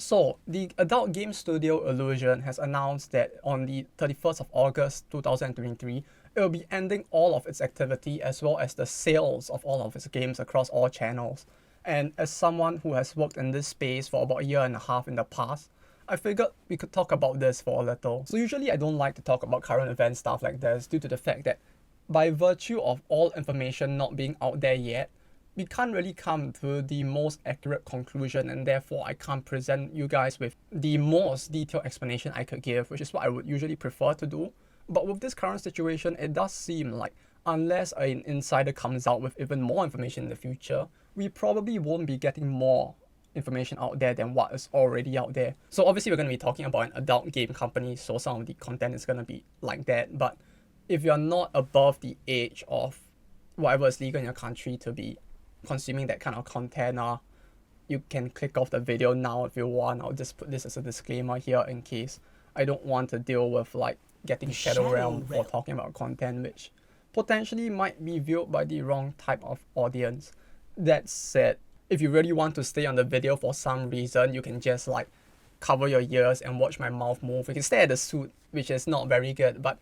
So, the adult game studio Illusion has announced that on the 31st of August 2023, it will be ending all of its activity as well as the sales of all of its games across all channels. And as someone who has worked in this space for about a year and a half in the past, I figured we could talk about this for a little. So usually I don't like to talk about current event stuff like this due to the fact that by virtue of all information not being out there yet, we can't really come to the most accurate conclusion, and therefore I can't present you guys with the most detailed explanation I could give, which is what I would usually prefer to do. But with this current situation, it does seem like unless an insider comes out with even more information in the future, we probably won't be getting more information out there than what is already out there. So obviously we're going to be talking about an adult game company, so some of the content is going to be like that. But if you're not above the age of whatever is legal in your country to be consuming that kind of content, you can click off the video now if you want. I'll just put this as a disclaimer here in case I don't want to deal with like getting Shadow Realm or talking about content which potentially might be viewed by the wrong type of audience. That said, if you really want to stay on the video for some reason, you can just like cover your ears and watch my mouth move. You can stare at the suit, which is not very good, but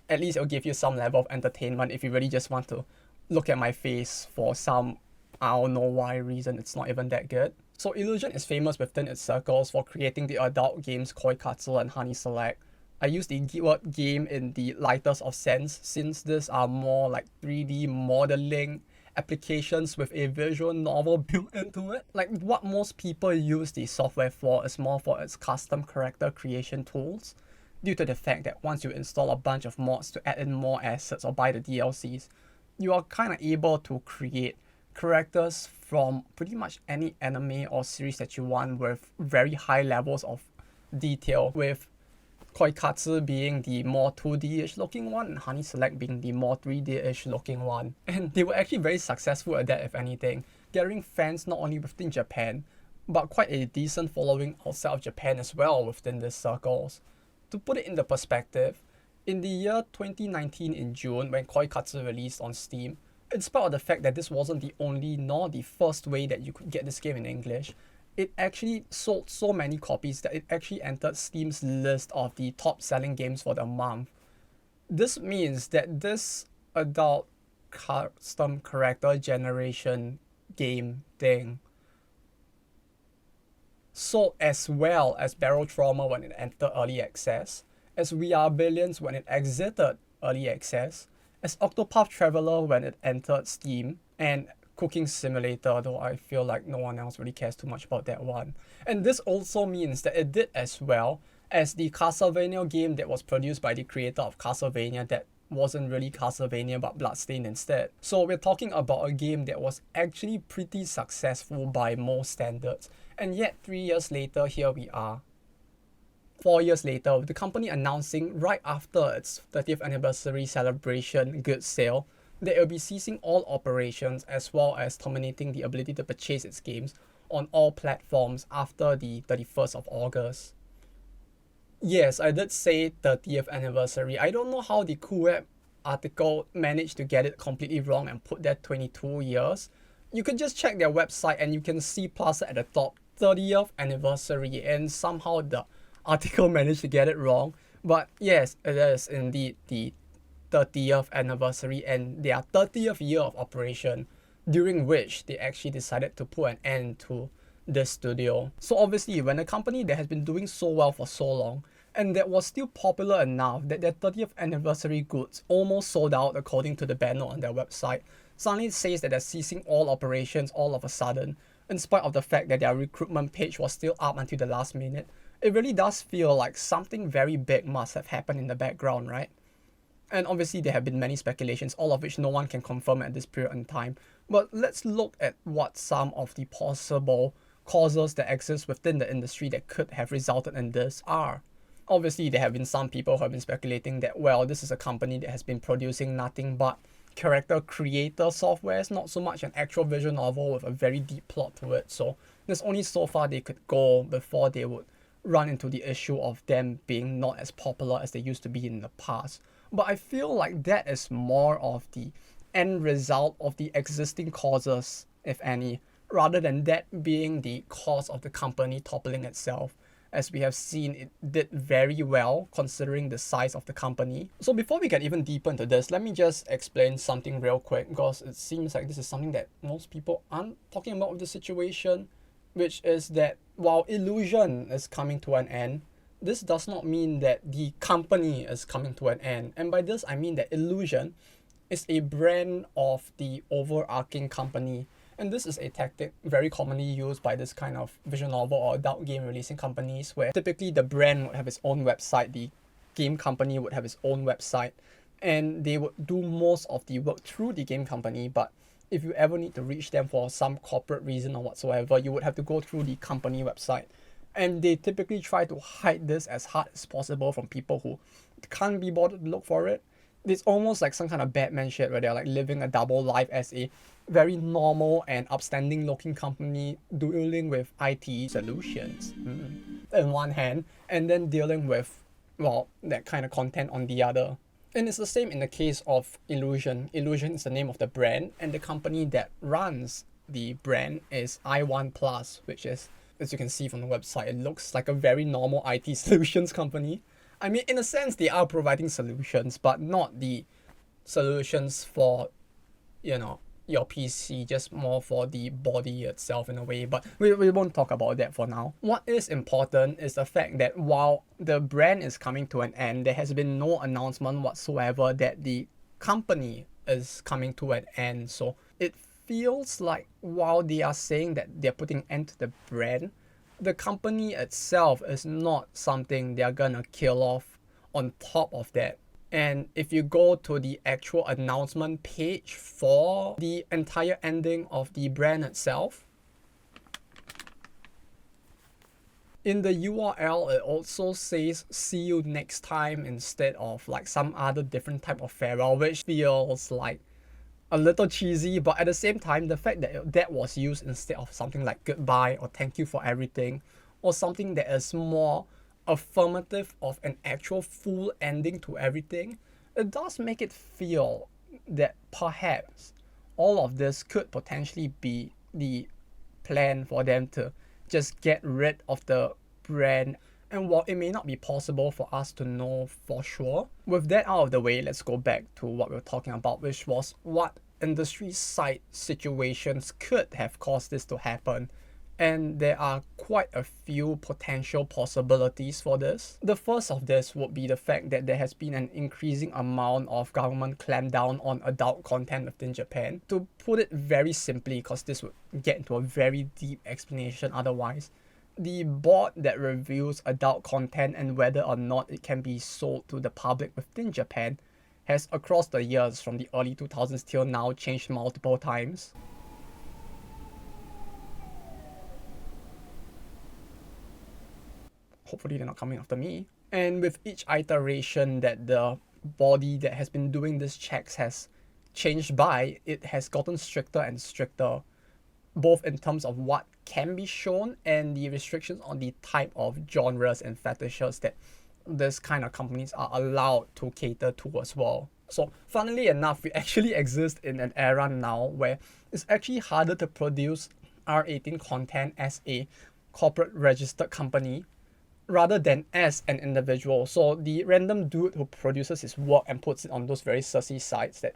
at least it'll give you some level of entertainment if you really just want to look at my face for some I don't know why reason. It's not even that good. So Illusion is famous within its circles for creating the adult games Koikatsu and Honey Select. I use the word game in the lightest of sense since these are more like 3D modeling applications with a visual novel built into it. Like what most people use the software for is more for its custom character creation tools, due to the fact that once you install a bunch of mods to add in more assets or buy the DLCs, you are kind of able to create characters from pretty much any anime or series that you want with very high levels of detail, with Koikatsu being the more 2D-ish looking one and Honey Select being the more 3D-ish looking one. And they were actually very successful at that, if anything, gathering fans not only within Japan, but quite a decent following outside of Japan as well within these circles. To put it into perspective, in the year 2019 in June, when Koikatsu released on Steam, in spite of the fact that this wasn't the only nor the first way that you could get this game in English, it actually sold so many copies that it actually entered Steam's list of the top selling games for the month. This means that this adult custom character generation game thing sold as well as Barrel Trauma when it entered early access, as We Are Billions when it exited early access, as Octopath Traveler when it entered Steam, and Cooking Simulator, though I feel like no one else really cares too much about that one. And this also means that it did as well as the Castlevania game that was produced by the creator of Castlevania that wasn't really Castlevania but Bloodstained instead. So we're talking about a game that was actually pretty successful by most standards, and yet 3 years later here we are. 4 years later, with the company announcing right after its 30th anniversary celebration goods sale that it will be ceasing all operations as well as terminating the ability to purchase its games on all platforms after the 31st of August. Yes, I did say 30th anniversary. I don't know how the Cool article managed to get it completely wrong and put that 22 years. You could just check their website and you can see plastered at the top 30th anniversary, and somehow the article managed to get it wrong. But yes, it is indeed the 30th anniversary and their 30th year of operation, during which they actually decided to put an end to this studio. So obviously, when a company that has been doing so well for so long and that was still popular enough that their 30th anniversary goods almost sold out according to the banner on their website, suddenly says that they're ceasing all operations all of a sudden, in spite of the fact that their recruitment page was still up until the last minute, it really does feel like something very big must have happened in the background, right? And obviously there have been many speculations, all of which no one can confirm at this period in time. But let's look at what some of the possible causes that exist within the industry that could have resulted in this are. Obviously there have been some people who have been speculating that, well, this is a company that has been producing nothing but character creator software, not so much an actual visual novel with a very deep plot to it. So there's only so far they could go before they would run into the issue of them being not as popular as they used to be in the past. But I feel like that is more of the end result of the existing causes, if any, rather than that being the cause of the company toppling itself. As we have seen, it did very well considering the size of the company. So before we get even deeper into this, let me just explain something real quick, because it seems like this is something that most people aren't talking about with the situation, which is that while Illusion is coming to an end, this does not mean that the company is coming to an end. And by this, I mean that Illusion is a brand of the overarching company. And this is a tactic very commonly used by this kind of visual novel or adult game releasing companies, where typically the brand would have its own website, the game company would have its own website, and they would do most of the work through the game company. But if you ever need to reach them for some corporate reason or whatsoever, you would have to go through the company website. And they typically try to hide this as hard as possible from people who can't be bothered to look for it. It's almost like some kind of Batman shit where they're like living a double life as a very normal and upstanding looking company dealing with IT solutions in one hand, and then dealing with, well, that kind of content on the other. And it's the same in the case of Illusion. Illusion is the name of the brand, and the company that runs the brand is i1 Plus, which is, as you can see from the website, it looks like a very normal IT solutions company. I mean, in a sense, they are providing solutions, but not the solutions for, your PC, just more for the body itself in a way. But we won't talk about that for now. What is important is the fact that while the brand is coming to an end, there has been no announcement whatsoever that the company is coming to an end. So it feels like while they are saying that they're putting an end to the brand, the company itself is not something they're gonna kill off on top of that. And if you go to the actual announcement page for the entire ending of the brand itself, in the URL it also says "see you next time" instead of like some other different type of farewell, which feels like a little cheesy. But at the same time, the fact that that was used instead of something like "goodbye" or "thank you for everything," or something that is more affirmative of an actual full ending to everything, it does make it feel that perhaps all of this could potentially be the plan for them to just get rid of the brand. And while it may not be possible for us to know for sure, with that out of the way, let's go back to what we were talking about, which was what industry side situations could have caused this to happen. And there are quite a few potential possibilities for this. The first of this would be the fact that there has been an increasing amount of government clampdown on adult content within Japan. To put it very simply, because this would get into a very deep explanation otherwise, the board that reviews adult content and whether or not it can be sold to the public within Japan has, across the years from the early 2000s till now, changed multiple times. Hopefully they're not coming after me. And with each iteration that the body that has been doing these checks has changed by, it has gotten stricter and stricter, both in terms of what can be shown and the restrictions on the type of genres and fetishes that this kind of companies are allowed to cater to as well. So funnily enough, we actually exist in an era now where it's actually harder to produce R18 content as a corporate registered company rather than as an individual. So the random dude who produces his work and puts it on those very sussy sites that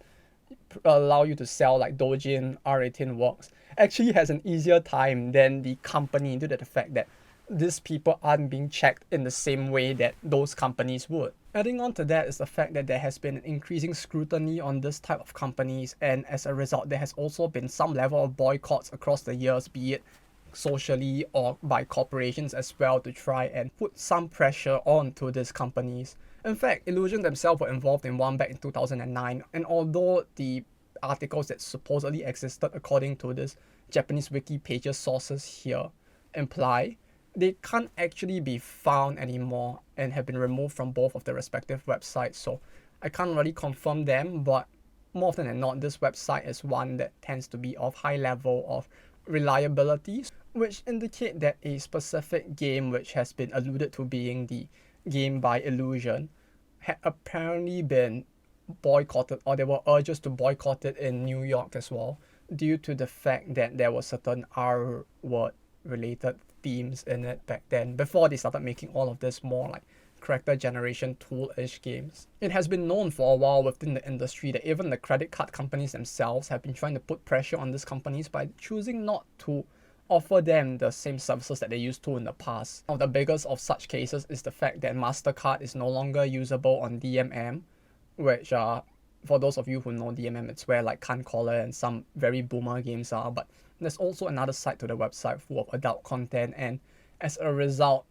allow you to sell like doujin R18 works actually has an easier time than the company, due to the fact that these people aren't being checked in the same way that those companies would. Adding on to that is the fact that there has been an increasing scrutiny on this type of companies, and as a result there has also been some level of boycotts across the years, be it socially or by corporations as well, to try and put some pressure onto these companies. In fact, Illusion themselves were involved in one back in 2009, and although the articles that supposedly existed according to this Japanese wiki pages sources here imply, they can't actually be found anymore and have been removed from both of the respective websites. So I can't really confirm them, but more often than not, this website is one that tends to be of high level of reliability, which indicate that a specific game which has been alluded to being the game by Illusion had apparently been boycotted, or there were urges to boycott it in New York as well. due to the fact that there were certain R word related themes in it back then, before they started making all of this more like character generation tool-ish games. It has been known for a while within the industry that even the credit card companies themselves have been trying to put pressure on these companies by choosing not to offer them the same services that they used to in the past. One of the biggest of such cases is the fact that MasterCard is no longer usable on DMM, which for those of you who know DMM, it's where like Can't Caller and some very boomer games are, but there's also another side to the website full of adult content, and as a result,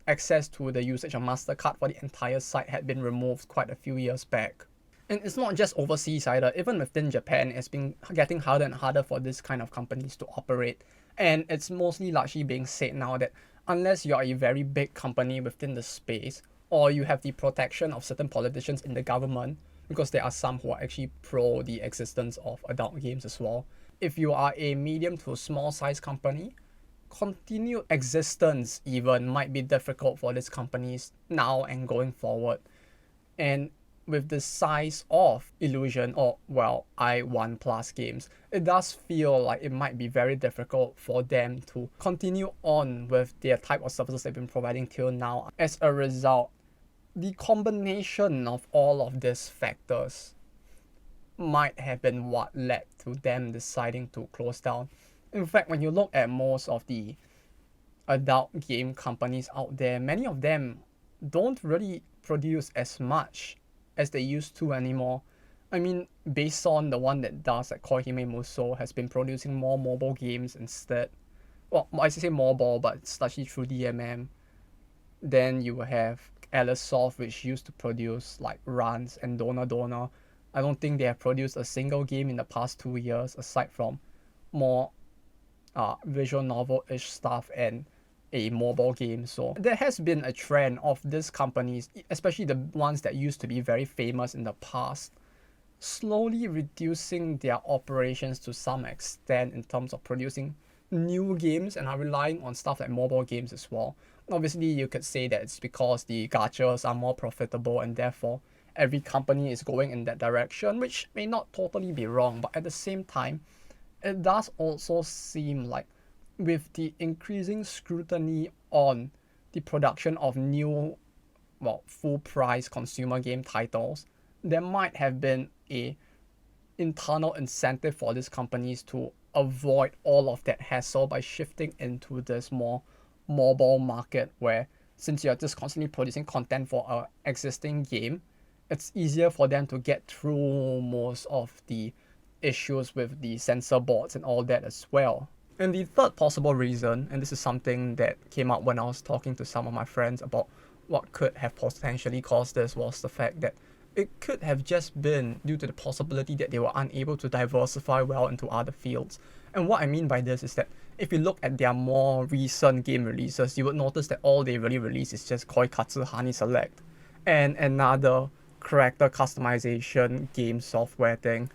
access to the usage of MasterCard for the entire site had been removed quite a few years back. And it's not just overseas either, even within Japan, it's been getting harder and harder for this kind of companies to operate. And it's mostly largely being said now that unless you are a very big company within the space, or you have the protection of certain politicians in the government, because there are some who are actually pro the existence of adult games as well. If you are a medium to small size company, continued existence even might be difficult for these companies now and going forward. And with the size of Illusion or I1 Plus games, it does feel like it might be very difficult for them to continue on with their type of services they've been providing till now. As a result, the combination of all of these factors might have been what led to them deciding to close down. In fact, when you look at most of the adult game companies out there, many of them don't really produce as much as they used to anymore. I mean, based on the one that does like Koihime Muso has been producing more mobile games instead. Well, I say mobile, but it's largely through DMM. Then you have Alicesoft, which used to produce like Runs and Dona Dona. I don't think they have produced a single game in the past 2 years aside from more visual novel-ish stuff and a mobile game. So there has been a trend of these companies, especially the ones that used to be very famous in the past, slowly reducing their operations to some extent in terms of producing new games and are relying on stuff like mobile games as well. Obviously, you could say that it's because the gachas are more profitable and therefore every company is going in that direction, which may not totally be wrong, but at the same time, it does also seem like with the increasing scrutiny on the production of new, full price consumer game titles, there might have been a internal incentive for these companies to avoid all of that hassle by shifting into this more mobile market where, since you're just constantly producing content for an existing game, it's easier for them to get through most of the issues with the censor boards and all that as well. And the third possible reason, and this is something that came up when I was talking to some of my friends about what could have potentially caused this, was the fact that it could have just been due to the possibility that they were unable to diversify well into other fields. And what I mean by this is that if you look at their more recent game releases, you would notice that all they really release is just Koikatsu Honey Select and another character customization game software thing.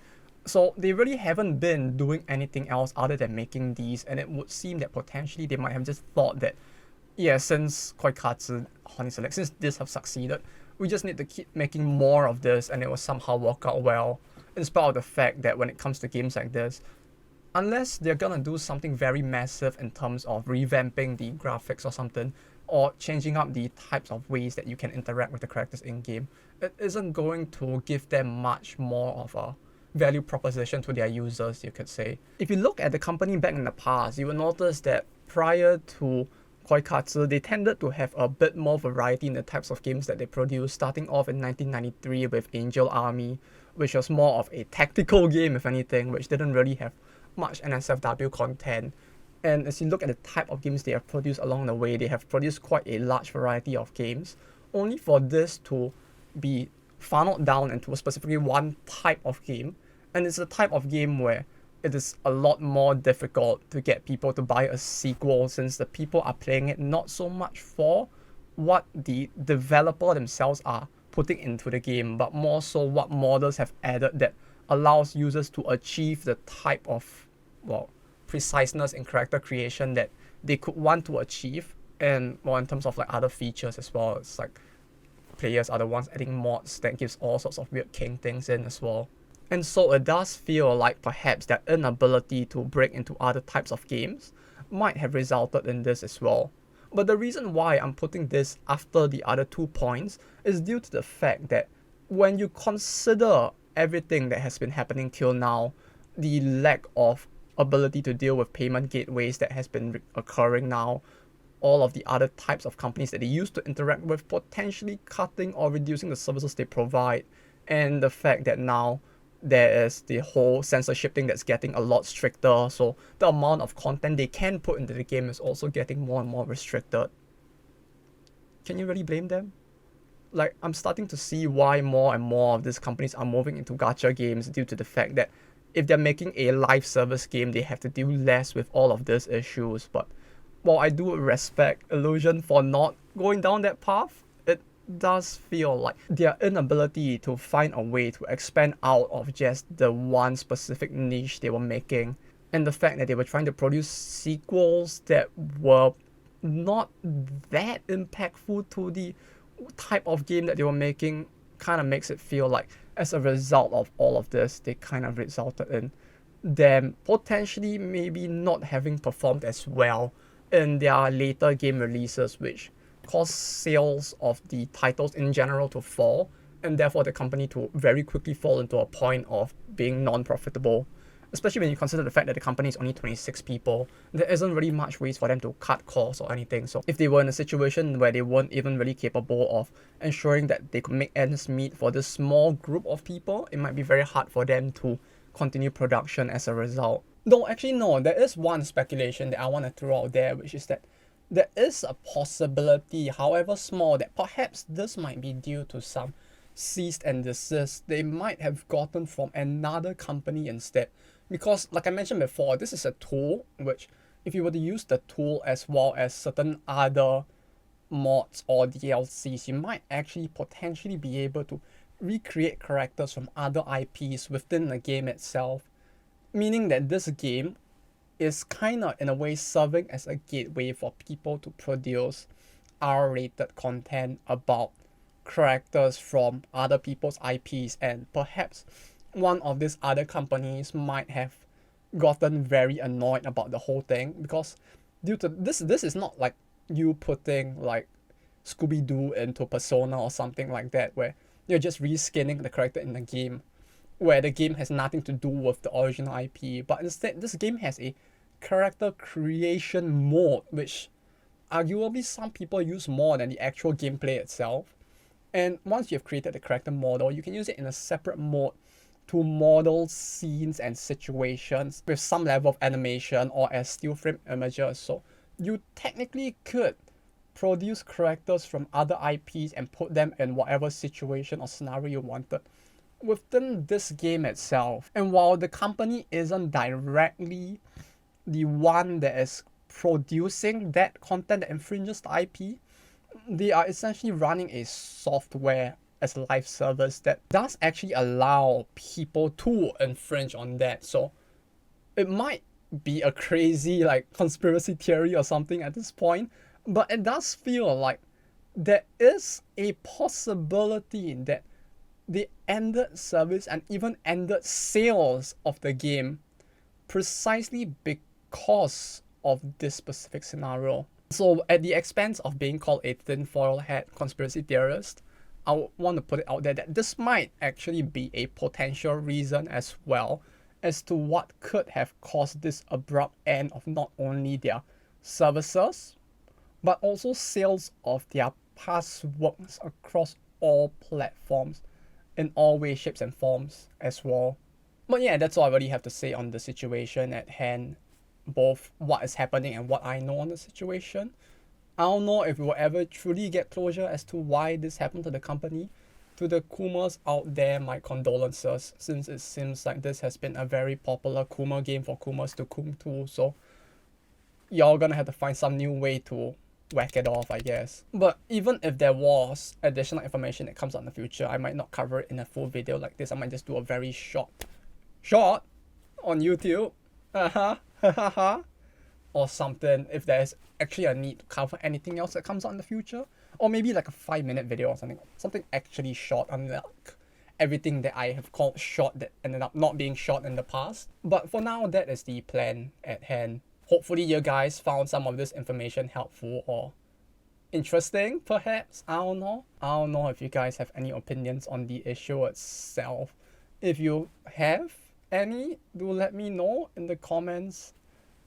So they really haven't been doing anything else other than making these, and it would seem that potentially they might have just thought that, yeah, since Koikatsu Honey Select, since this have succeeded, we just need to keep making more of this and it will somehow work out well, in spite of the fact that when it comes to games like this, unless they're gonna do something very massive in terms of revamping the graphics or something, or changing up the types of ways that you can interact with the characters in-game, it isn't going to give them much more of a value proposition to their users, you could say. If you look at the company back in the past, you will notice that prior to Koikatsu, they tended to have a bit more variety in the types of games that they produced, starting off in 1993 with Angel Army, which was more of a tactical game, if anything, which didn't really have much NSFW content. And as you look at the type of games they have produced along the way, they have produced quite a large variety of games, only for this to be funneled down into specifically one type of game. And it's a type of game where it is a lot more difficult to get people to buy a sequel, since the people are playing it not so much for what the developer themselves are putting into the game, but more so what models have added that allows users to achieve the type of, preciseness in character creation that they could want to achieve. And in terms of like other features as well, it's like players are the ones adding mods that gives all sorts of weird king things in as well. And so it does feel like perhaps their inability to break into other types of games might have resulted in this as well. But the reason why I'm putting this after the other 2 points is due to the fact that when you consider everything that has been happening till now, the lack of ability to deal with payment gateways that has been occurring now, all of the other types of companies that they used to interact with potentially cutting or reducing the services they provide, and the fact that now there is the whole censorship thing that's getting a lot stricter, so the amount of content they can put into the game is also getting more and more restricted. Can you really blame them? Like, I'm starting to see why more and more of these companies are moving into gacha games due to the fact that if they're making a live service game, they have to deal less with all of these issues. But while I do respect Illusion for not going down that path, it does feel like their inability to find a way to expand out of just the one specific niche they were making, and the fact that they were trying to produce sequels that were not that impactful to the type of game that they were making, kind of makes it feel like as a result of all of this, they kind of resulted in them potentially maybe not having performed as well in their later game releases, which caused sales of the titles in general to fall, and therefore the company to very quickly fall into a point of being non-profitable. Especially when you consider the fact that the company is only 26 people, there isn't really much ways for them to cut costs or anything. So if they were in a situation where they weren't even really capable of ensuring that they could make ends meet for this small group of people, it might be very hard for them to continue production as a result. Though actually no, there is one speculation that I want to throw out there, which is that there is a possibility, however small, that perhaps this might be due to some cease and desist they might have gotten from another company instead. Because like I mentioned before, this is a tool which, if you were to use the tool as well as certain other mods or DLCs, you might actually potentially be able to recreate characters from other IPs within the game itself. Meaning that this game is kind of in a way serving as a gateway for people to produce R-rated content about characters from other people's IPs, and perhaps one of these other companies might have gotten very annoyed about the whole thing, because due to this is not like you putting like Scooby-Doo into Persona or something like that, where you're just reskinning the character in the game, where the game has nothing to do with the original IP, but instead this game has a character creation mode, which arguably some people use more than the actual gameplay itself. And once you've created the character model, you can use it in a separate mode to model scenes and situations with some level of animation or as still frame images. So you technically could produce characters from other IPs and put them in whatever situation or scenario you wanted within this game itself. And while the company isn't directly the one that is producing that content that infringes the IP, they are essentially running a software as a live service that does actually allow people to infringe on that. So it might be a crazy like conspiracy theory or something at this point, but it does feel like there is a possibility that they ended service and even ended sales of the game precisely because of this specific scenario. So at the expense of being called a tinfoil hat conspiracy theorist, I want to put it out there that this might actually be a potential reason as well as to what could have caused this abrupt end of not only their services, but also sales of their past works across all platforms in all ways, shapes and forms as well. But yeah, that's all I really have to say on the situation at hand, both what is happening and what I know on the situation. I don't know if we will ever truly get closure as to why this happened to the company. To the Kumers out there, my condolences, since it seems like this has been a very popular Kuma game for Kumers to kum to, so y'all gonna have to find some new way to whack it off, I guess. But even if there was additional information that comes out in the future, I might not cover it in a full video like this. I might just do a very short on YouTube. Or something, if there's actually a need to cover anything else that comes out in the future. Or maybe like a 5-minute video or something actually short, unlike everything that I have called short that ended up not being short in the past. But for now, that is the plan at hand. Hopefully you guys found some of this information helpful or interesting, perhaps. I don't know if you guys have any opinions on the issue itself. If you have any, do let me know in the comments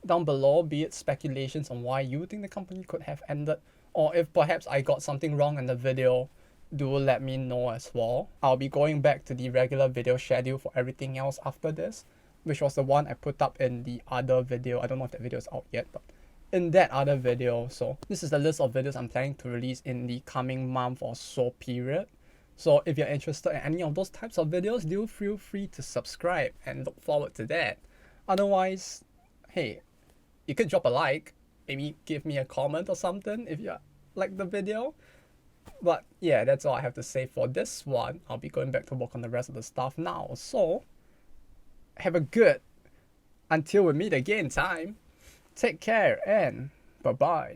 down below, be it speculations on why you think the company could have ended, or if perhaps I got something wrong in the video, do let me know as well. I'll be going back to the regular video schedule for everything else after this, which was the one I put up in the other video. I don't know if that video is out yet, but in that other video. So this is the list of videos I'm planning to release in the coming month or so period. So if you're interested in any of those types of videos, do feel free to subscribe and look forward to that. Otherwise, hey, you could drop a like, maybe give me a comment or something if you like the video. But yeah, that's all I have to say for this one. I'll be going back to work on the rest of the stuff now. So have a good, until we meet again, time. Take care and bye-bye.